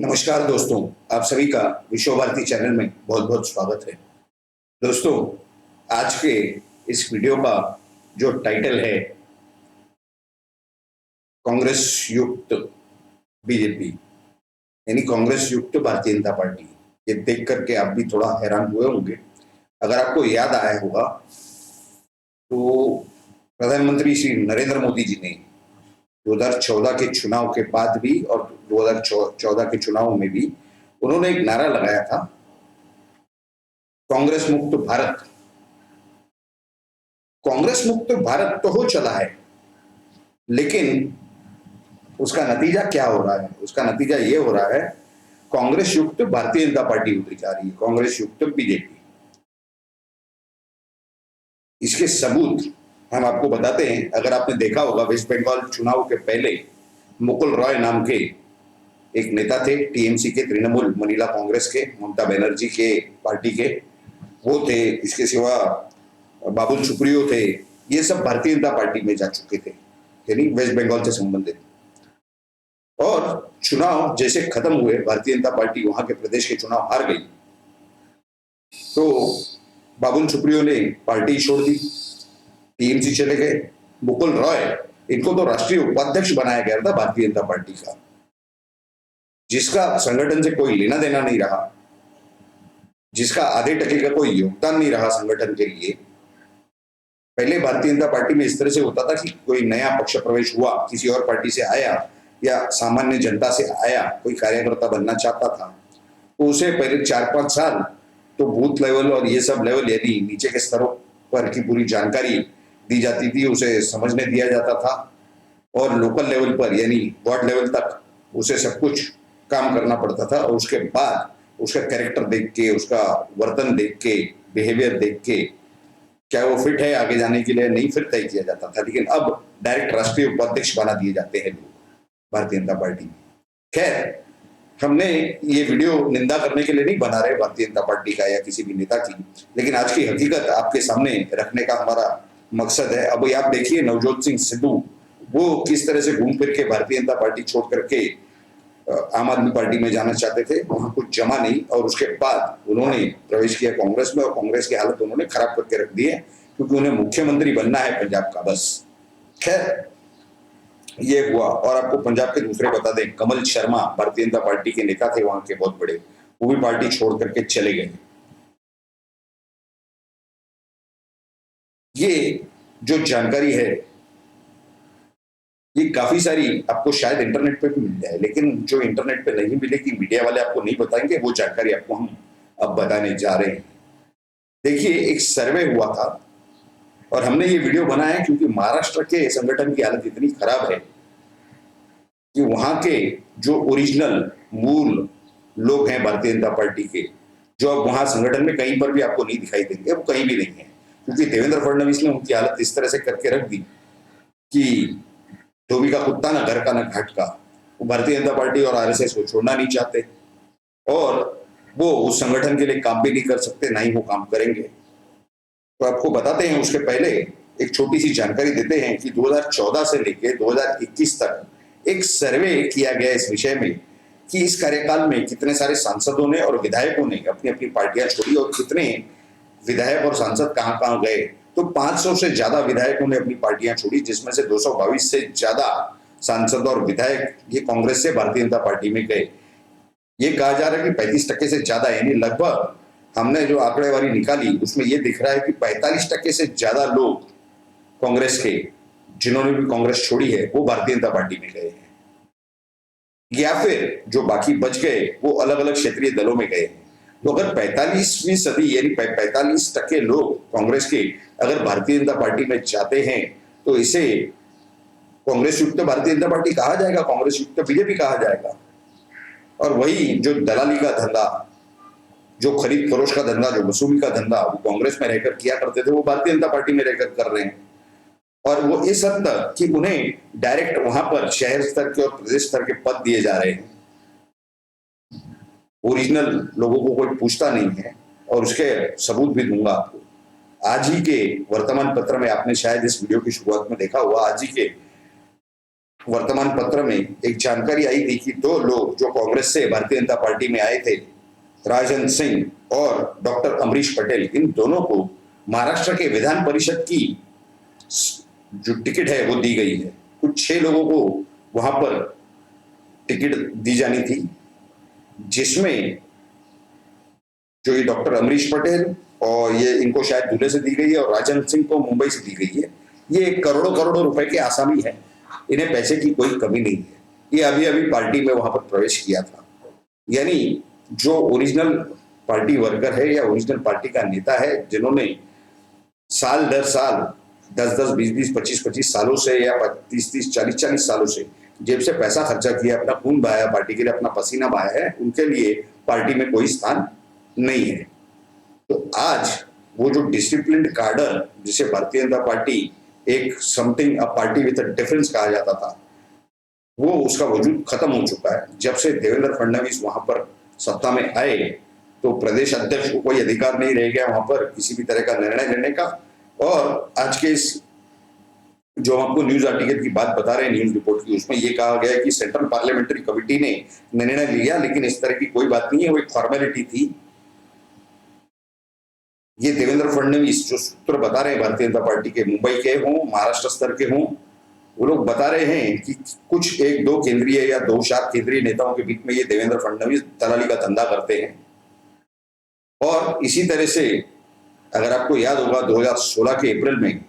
नमस्कार दोस्तों, आप सभी का विश्व भारती चैनल में बहुत बहुत स्वागत है। दोस्तों, आज के इस वीडियो का जो टाइटल है कांग्रेस युक्त बीजेपी यानी कांग्रेस युक्त भारतीय जनता पार्टी, ये देख करके आप भी थोड़ा हैरान हुए होंगे। अगर आपको याद आया होगा तो प्रधानमंत्री श्री नरेंद्र मोदी जी ने 2014 के चुनाव के बाद भी और 2014 के चुनाव में भी उन्होंने एक नारा लगाया था, कांग्रेस मुक्त भारत। कांग्रेस मुक्त भारत तो हो चला है, लेकिन उसका नतीजा क्या हो रहा है? उसका नतीजा ये हो रहा है, कांग्रेस युक्त भारतीय जनता पार्टी होती जा रही है, कांग्रेस युक्त बीजेपी। इसके सबूत हम आपको बताते हैं। अगर आपने देखा होगा, वेस्ट बंगाल चुनाव के पहले मुकुल रॉय नाम के एक नेता थे, टीएमसी के, तृणमूल महिला कांग्रेस के, ममता बनर्जी के पार्टी के, वो थे। इसके सिवा बाबुल सुप्रियो थे। ये सब भारतीय जनता पार्टी में जा चुके थे, यानी वेस्ट बंगाल से संबंधित। और चुनाव जैसे खत्म हुए, भारतीय जनता पार्टी वहां के प्रदेश के चुनाव हार गई, तो बाबुल सुप्रियो ने पार्टी छोड़ दी, टीएमसी चले गए। मुकुल रॉय, इनको तो राष्ट्रीय उपाध्यक्ष बनाया गया था भारतीय जनता पार्टी का, जिसका संगठन से कोई लेना देना नहीं रहा, जिसका आधे टके का कोई योगदान नहीं रहा संगठन के लिए। पहले भारतीय जनता पार्टी में इस तरह से होता था कि कोई नया पक्ष प्रवेश हुआ, किसी और पार्टी से आया या सामान्य जनता से आया, कोई कार्यकर्ता बनना चाहता था, तो उसे पहले 4-5 साल तो बूथ लेवल और ये सब लेवल यानी नीचे के स्तरों पर की पूरी जानकारी दी जाती थी, उसे समझने दिया जाता था। और लोकल लेवल पर यानी वार्ड लेवल तक उसे सब कुछ काम करना पड़ता था। और उसके बाद उसका कैरेक्टर देख के, उसका वर्तन देख के, बिहेवियर देख के, क्या वो फिट है आगे जाने के लिए, नहीं फिट तय किया जाता था। लेकिन अब डायरेक्ट राष्ट्रीय उपाध्यक्ष बना दिए जाते हैं लोग भारतीय जनता पार्टी में। खैर, हमने ये वीडियो निंदा करने के लिए नहीं बना रहे भारतीय जनता पार्टी का या किसी भी नेता की, लेकिन आज की हकीकत आपके सामने रखने का हमारा मकसद है। अब आप देखिए, नवजोत सिंह सिद्धू वो किस तरह से घूम फिर के भारतीय जनता पार्टी छोड़ करके आम आदमी पार्टी में जाना चाहते थे, वहां कुछ जमा नहीं, और उसके बाद उन्होंने प्रवेश किया कांग्रेस में, और कांग्रेस की हालत उन्होंने खराब करके रख दी है, क्योंकि उन्हें मुख्यमंत्री बनना है पंजाब का, बस। खैर, ये हुआ। और आपको पंजाब के दूसरे बता दें, कमल शर्मा भारतीय जनता पार्टी के नेता थे वहां के बहुत बड़े, वो भी पार्टी छोड़ करके चले गए। ये जो जानकारी है, ये काफी सारी आपको शायद इंटरनेट पे भी मिल जाए, लेकिन जो इंटरनेट पे नहीं मिलेगी, मीडिया वाले आपको नहीं बताएंगे, वो जानकारी आपको हम अब बताने जा रहे हैं। देखिए, एक सर्वे हुआ था और हमने ये वीडियो बनाया क्योंकि महाराष्ट्र के संगठन की हालत इतनी खराब है कि वहां के जो ओरिजिनल मूल लोग हैं भारतीय जनता पार्टी के, जो अब वहां संगठन में कहीं पर भी आपको नहीं दिखाई देंगे, वो कहीं भी नहीं है, क्योंकि देवेंद्र फडणवीस ने उनकी हालत इस तरह से करके रख दी कि धोबी का कुत्ता ना घर का ना घाट का। वो भारतीय जनता पार्टी और आरएसएस को छोड़ना नहीं चाहते, और वो उस संगठन के लिए काम भी नहीं कर सकते, ना ही वो काम करेंगे। तो आपको बताते हैं, उसके पहले एक छोटी सी जानकारी देते हैं कि 2014 से लेकर 2021 तक एक सर्वे किया गया इस विषय में कि इस कार्यकाल में कितने सारे सांसदों ने और विधायकों ने अपनी अपनी पार्टियां छोड़ी, और कितने विधायक और सांसद कहां कहां गए। तो 500 से ज्यादा विधायकों ने अपनी पार्टियां छोड़ी, जिसमें से 222 से ज्यादा सांसद और विधायक ये कांग्रेस से भारतीय जनता पार्टी में गए। ये कहा जा रहा है कि 35% से ज्यादा, यानी लगभग हमने जो आंकड़ेवारी निकाली उसमें ये दिख रहा है कि 45% से ज्यादा लोग कांग्रेस के, जिन्होंने भी कांग्रेस छोड़ी है, वो भारतीय जनता पार्टी में गए हैं, या फिर जो बाकी बच गए वो अलग अलग क्षेत्रीय दलों में गए हैं। तो अगर 45वीं सदी यानी 45% लोग कांग्रेस के अगर भारतीय जनता पार्टी में जाते हैं, तो इसे कांग्रेस युक्त भारतीय जनता पार्टी कहा जाएगा, कांग्रेस युक्त बीजेपी कहा जाएगा। और वही जो दलाली का धंधा, जो खरीद फरोश का धंधा, जो वसूली का धंधा वो कांग्रेस में रहकर किया करते थे, वो भारतीय जनता पार्टी में रहकर कर रहे हैं। और वो इस हद तक कि उन्हें डायरेक्ट वहां पर शहर स्तर के और प्रदेश स्तर के पद दिए जा रहे हैं। ओरिजिनल लोगों को कोई पूछता नहीं है, और उसके सबूत भी दूंगा आपको। आज ही के वर्तमान पत्र में आपने शायद इस वीडियो की शुरुआत में देखा हुआ, आज ही के वर्तमान पत्र में एक जानकारी आई थी कि दो लोग जो कांग्रेस से भारतीय जनता पार्टी में आए थे, राजन सिंह और डॉक्टर अमरीश पटेल, इन दोनों को महाराष्ट्र के विधान परिषद की जो टिकट है वो दी गई है। कुछ 6 लोगों को वहां पर टिकट दी जानी थी, जिसमें जो ये डॉक्टर अमरीश पटेल और ये इनको शायद दूल्हे से दी गई है और राजन सिंह को मुंबई से दी गई है। ये करोड़ों करोड़ों रुपए के आसामी है, इन्हें पैसे की कोई कमी नहीं है। ये अभी अभी पार्टी में वहां पर प्रवेश किया था। यानी जो ओरिजिनल पार्टी वर्कर है या ओरिजिनल पार्टी का नेता है, जिन्होंने साल दर साल 10-10, 20-20, 25-25 सालों से या 30-30, 40-40 सालों से जेब से पैसा खर्चा किया, अपना खून बहाया, पार्टी के लिए अपना पसीना बहाया है, उनके लिए पार्टी में कोई स्थान नहीं है। तो आज वो जो डिसिप्लिन्ड कार्डर, जिसे भारतीय जनता पार्टी एक something a party with a difference कहा जाता था, वो उसका वजूद खत्म हो चुका है। जब से देवेंद्र फडणवीस वहां पर सत्ता में आए, तो प्रदेश अध्यक्ष को कोई अधिकार नहीं रह गया वहां पर किसी भी तरह का निर्णय लेने का। और आज के इस जो हम आपको न्यूज आर्टिकल की बात बता रहे हैं, न्यूज रिपोर्ट की, उसमें यह कहा गया है कि सेंट्रल पार्लियामेंट्री कमेटी ने निर्णय लिया, लेकिन इस तरह की कोई बात नहीं है, वो एक फॉर्मेलिटी थी। ये देवेंद्र फडणवीस जो सूत्र बता रहे हैं भारतीय जनता पार्टी के, मुंबई के हों, महाराष्ट्र स्तर के हों, वो लोग बता रहे हैं कि कुछ 1-2 केंद्रीय या 2-4 केंद्रीय नेताओं के बीच में ये देवेंद्र फडणवीस दलाली का धंधा करते हैं। और इसी तरह से अगर आपको याद होगा 2016 के अप्रैल में,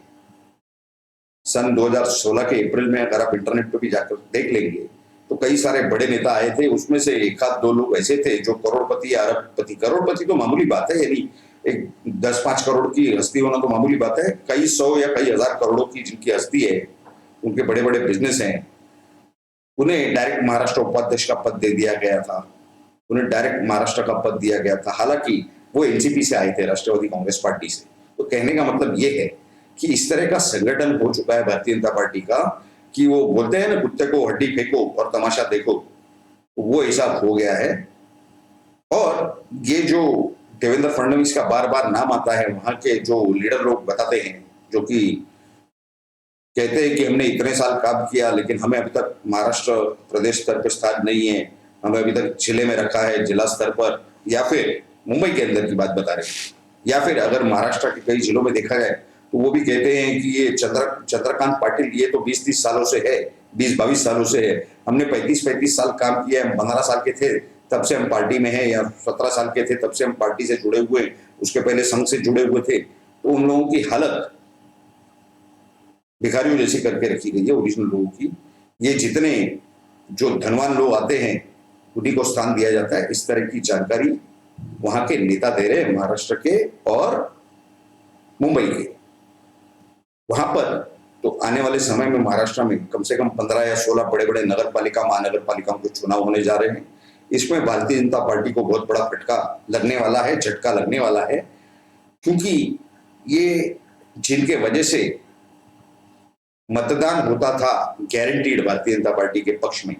सन 2016 के अप्रैल में अगर आप इंटरनेट पर भी जाकर देख लेंगे तो कई सारे बड़े नेता आए थे। उसमें से 1-2 लोग ऐसे थे जो करोड़पति या अरबपति, करोड़पति तो मामूली बात है, यानी एक 10-5 करोड़ की हस्ती होना तो मामूली बात है, कई 100 या कई हजार करोड़ों की जिनकी हस्ती है, उनके बड़े बड़े बिजनेस हैं, उन्हें डायरेक्ट महाराष्ट्र उपाध्यक्ष का पद दे दिया गया था, उन्हें डायरेक्ट महाराष्ट्र का पद दिया गया था। हालांकि वो एनसीपी से आए थे, राष्ट्रवादी कांग्रेस पार्टी से। तो कहने का मतलब ये है कि इस तरह का संगठन हो चुका है भारतीय जनता पार्टी का कि वो बोलते हैं ना, कुत्ते को हड्डी फेंको और तमाशा देखो, वो ऐसा हो गया है। और ये जो देवेंद्र फडणवीस का बार बार नाम आता है, वहां के जो लीडर लोग बताते हैं, जो कि कहते हैं कि हमने इतने साल काम किया लेकिन हमें अभी तक महाराष्ट्र प्रदेश स्तर पर स्थान नहीं है, हमें अभी तक जिले में रखा है, जिला स्तर पर, या फिर मुंबई के अंदर की बात बता रहे हैं, या फिर अगर महाराष्ट्र के कई जिलों में देखा जाए तो वो भी कहते हैं कि ये चंद्रकांत पाटिल, ये तो 20-30 सालों से है, 20-22 सालों से है, हमने 35-35 साल काम किया है, 15 साल के थे तब से हम पार्टी में हैं, या 17 साल के थे तब से हम पार्टी से जुड़े हुए, उसके पहले संघ से जुड़े हुए थे। तो उन लोगों की हालत भिखारियों जैसी करके रखी गई है ओरिजिनल लोगों की। ये जितने जो धनवान लोग आते हैं उन्हीं को स्थान दिया जाता है। इस तरह की जानकारी वहां के नेता दे रहे हैं, महाराष्ट्र के और मुंबई के। वहां पर तो आने वाले समय में महाराष्ट्र में कम से कम 15 या 16 बड़े बड़े नगर पालिका, महानगर पालिकाओं के चुनाव होने जा रहे हैं। इसमें भारतीय जनता पार्टी को बहुत बड़ा फटका लगने वाला है, झटका लगने वाला है, क्योंकि ये जिनके वजह से मतदान होता था गारंटीड भारतीय जनता पार्टी के पक्ष में,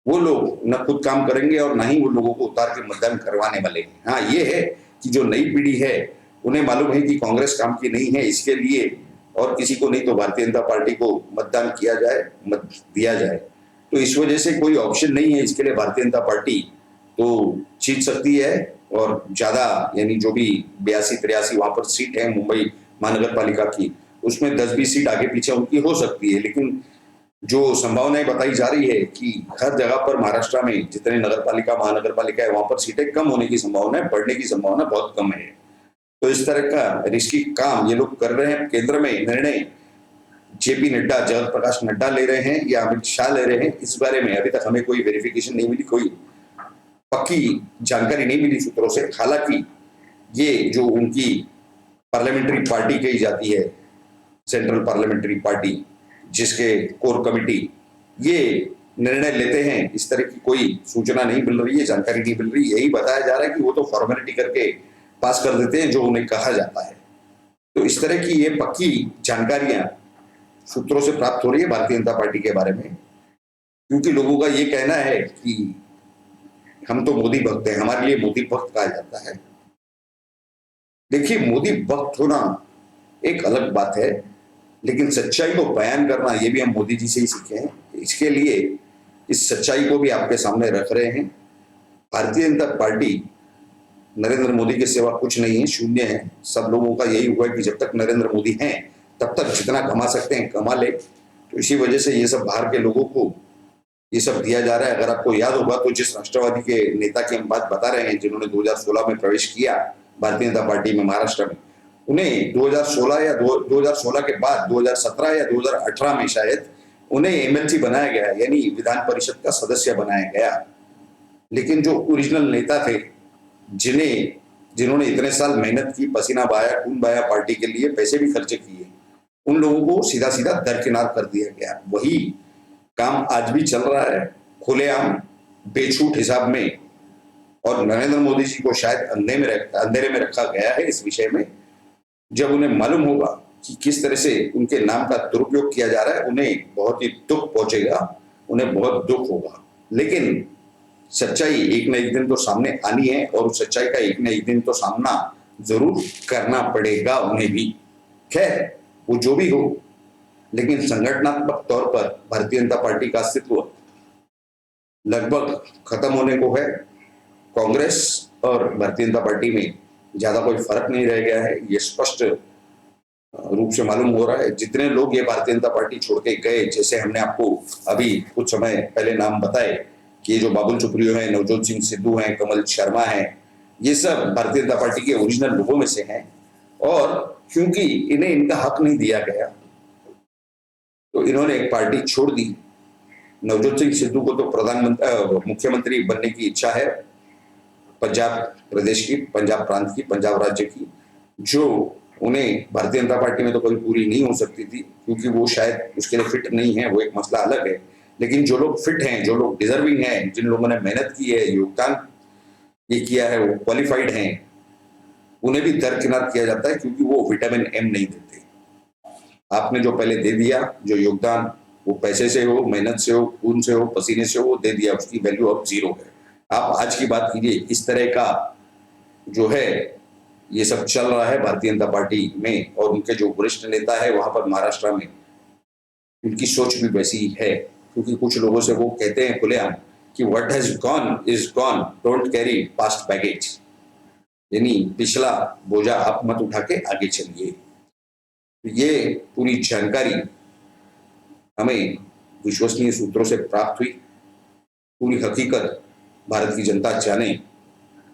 वो लोग न खुद काम करेंगे और ना ही वो लोगों को उतार के मतदान करवाने वाले हैं। हाँ, ये है कि जो नई पीढ़ी है उन्हें मालूम है कि कांग्रेस काम की नहीं है, इसके लिए और किसी को नहीं तो भारतीय जनता पार्टी को मतदान किया जाए, मत दिया जाए। तो इस वजह से कोई ऑप्शन नहीं है इसके लिए, भारतीय जनता पार्टी तो जीत सकती है। और ज्यादा यानी जो भी 82-83 वहां पर सीट है मुंबई महानगर पालिका की, उसमें 10-20 सीट आगे पीछे उनकी हो सकती है। लेकिन जो संभावनाएं बताई जा रही है कि हर जगह पर महाराष्ट्र में जितने नगर पालिका, महानगर पालिका है, वहां पर सीटें कम होने की संभावना है, बढ़ने की संभावना बहुत कम है। तो इस तरह का रिस्की काम ये लोग कर रहे हैं। केंद्र में निर्णय जेपी नड्डा, जगत प्रकाश नड्डा ले रहे हैं या अमित शाह ले रहे हैं, इस बारे में अभी तक हमें कोई वेरिफिकेशन नहीं मिली, कोई पक्की जानकारी नहीं मिली सूत्रों से। हालांकि ये जो उनकी पार्लियामेंट्री पार्टी कही जाती है, सेंट्रल पार्लियामेंट्री पार्टी, जिसके कोर कमेटी ये निर्णय लेते हैं, इस तरह की कोई सूचना नहीं मिल रही है, जानकारी नहीं मिल रही। यही बताया जा रहा है कि वो तो फॉर्मेलिटी करके पास कर देते हैं जो उन्हें कहा जाता है। तो इस तरह की ये पक्की जानकारियां सूत्रों से प्राप्त हो रही है भारतीय जनता पार्टी के बारे में, क्योंकि लोगों का ये कहना है कि हम तो मोदी भक्त हैं, हमारे लिए मोदी भक्त कहा जाता है। देखिए, मोदी भक्त होना एक अलग बात है, लेकिन सच्चाई को बयान करना ये भी हम मोदी जी से ही सीखे हैं। इसके लिए इस सच्चाई को भी आपके सामने रख रहे हैं। भारतीय जनता पार्टी नरेंद्र मोदी के सिवा कुछ नहीं है, शून्य है। सब लोगों का यही हुआ है कि जब तक नरेंद्र मोदी हैं तब तक जितना कमा सकते हैं कमा ले। तो इसी वजह से ये सब बाहर के लोगों को ये सब दिया जा रहा है। अगर आपको याद होगा तो जिस राष्ट्रवादी के नेता की हम बात बता रहे हैं, जिन्होंने 2016 में प्रवेश किया भारतीय जनता पार्टी में महाराष्ट्र में, उन्हें 2016 या 2016 के बाद 2017 या 2018 में शायद उन्हें एमएलसी बनाया गया, यानी विधान परिषद का सदस्य बनाया गया। लेकिन जो ओरिजिनल नेता थे, जिन्होंने इतने साल मेहनत की, पसीना बहाया, खून बहाया पार्टी के लिए, पैसे भी खर्चे किए, उन लोगों को सीधा सीधा दरकिनार कर दिया गया। वही काम आज भी चल रहा है, खुलेआम बेछूट हिसाब में। और नरेंद्र मोदी जी को शायद अंधेरे में रखा गया है इस विषय में। जब उन्हें मालूम होगा कि किस तरह से उनके नाम का दुरुपयोग किया जा रहा है, उन्हें बहुत ही दुख पहुंचेगा, उन्हें बहुत दुख होगा। लेकिन सच्चाई एक न एक दिन तो सामने आनी है, और उस सच्चाई का एक न एक दिन तो सामना जरूर करना पड़ेगा उन्हें भी। खैर, वो जो भी हो, लेकिन संगठनात्मक तौर पर भारतीय जनता पार्टी का अस्तित्व लगभग खत्म होने को है। कांग्रेस और भारतीय जनता पार्टी में ज्यादा कोई फर्क नहीं रह गया है, ये स्पष्ट रूप से मालूम हो रहा है। जितने लोग ये भारतीय जनता पार्टी छोड़ के गए, जैसे हमने आपको अभी कुछ समय पहले नाम बताए कि ये जो बाबुल सुप्रियो है, नवजोत सिंह सिद्धू हैं, कमल शर्मा हैं, ये सब भारतीय जनता पार्टी के ओरिजिनल लोगों में से हैं। और क्योंकि इन्हें इनका हक नहीं दिया गया तो इन्होंने एक पार्टी छोड़ दी। नवजोत सिंह सिद्धू को तो मुख्यमंत्री बनने की इच्छा है पंजाब प्रदेश की, पंजाब प्रांत की, पंजाब राज्य की, जो उन्हें भारतीय जनता पार्टी में तो कभी पूरी नहीं हो सकती थी, क्योंकि वो शायद उसके लिए फिट नहीं है, वो एक मसला अलग है। लेकिन जो लोग फिट हैं, जो लोग डिजर्विंग हैं, जिन लोगों ने मेहनत की है, योगदान ये किया है, वो क्वालिफाइड हैं, उन्हें भी दरकिनार किया जाता है, क्योंकि वो विटामिन एम नहीं देते। आपने जो पहले दे दिया, जो योगदान, वो पैसे से हो, मेहनत से हो, खून से हो, पसीने से हो, वो दे दिया, उसकी वैल्यू अब जीरो है। आप आज की बात कीजिए, इस तरह का जो है ये सब चल रहा है भारतीय जनता पार्टी में। और उनके जो वरिष्ठ नेता है वहां पर महाराष्ट्र में, उनकी सोच भी वैसी ही है, क्योंकि कुछ लोगों से वो कहते हैं खुलेआम कि what has gone is gone, don't carry past baggage, यानी पिछला बोझा आप मत उठा के आगे चलिए। ये पूरी जानकारी हमें विश्वसनीय सूत्रों से प्राप्त हुई। पूरी हकीकत भारत की जनता जाने,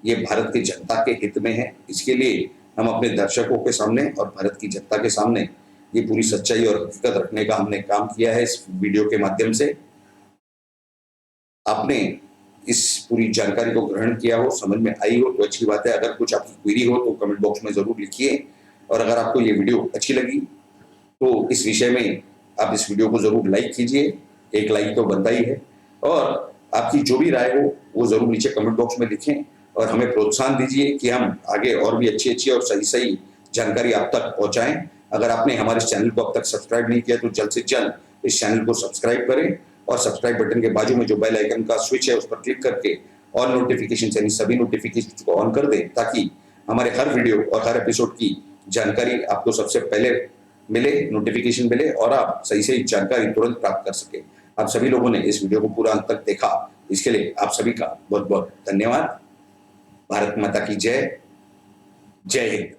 ये भारत की जनता के हित में है। इसके लिए हम अपने दर्शकों के सामने और भारत की जनता के सामने ये पूरी सच्चाई और हकीकत रखने का हमने काम किया है इस वीडियो के माध्यम से। आपने इस पूरी जानकारी को ग्रहण किया हो, समझ में आई हो तो अच्छी बात है। अगर कुछ आपकी क्वेरी हो तो कमेंट बॉक्स में जरूर लिखिए। और अगर आपको ये वीडियो अच्छी लगी तो इस विषय में आप इस वीडियो को जरूर लाइक कीजिए, एक लाइक तो बनता ही है। और आपकी जो भी राय हो वो जरूर नीचे कमेंट बॉक्स में लिखें और हमें प्रोत्साहन दीजिए कि हम आगे और भी अच्छी और सही जानकारी आप तक पहुंचाएं। अगर आपने हमारे इस चैनल को अब तक सब्सक्राइब नहीं किया तो जल्द से जल्द इस चैनल को सब्सक्राइब करें, और सब्सक्राइब बटन के बाजू में जो बेल आइकन का स्विच है उस पर क्लिक करके ऑल नोटिफिकेशन यानी सभी नोटिफिकेशन को ऑन कर दें, ताकि हमारे हर वीडियो और हर एपिसोड की जानकारी आपको सबसे पहले मिले, नोटिफिकेशन मिले और आप सही जानकारी तुरंत प्राप्त कर सके। आप सभी लोगों ने इस वीडियो को पूरा अंत तक देखा, इसके लिए आप सभी का बहुत बहुत धन्यवाद। भारत माता की जय, जय हिंद।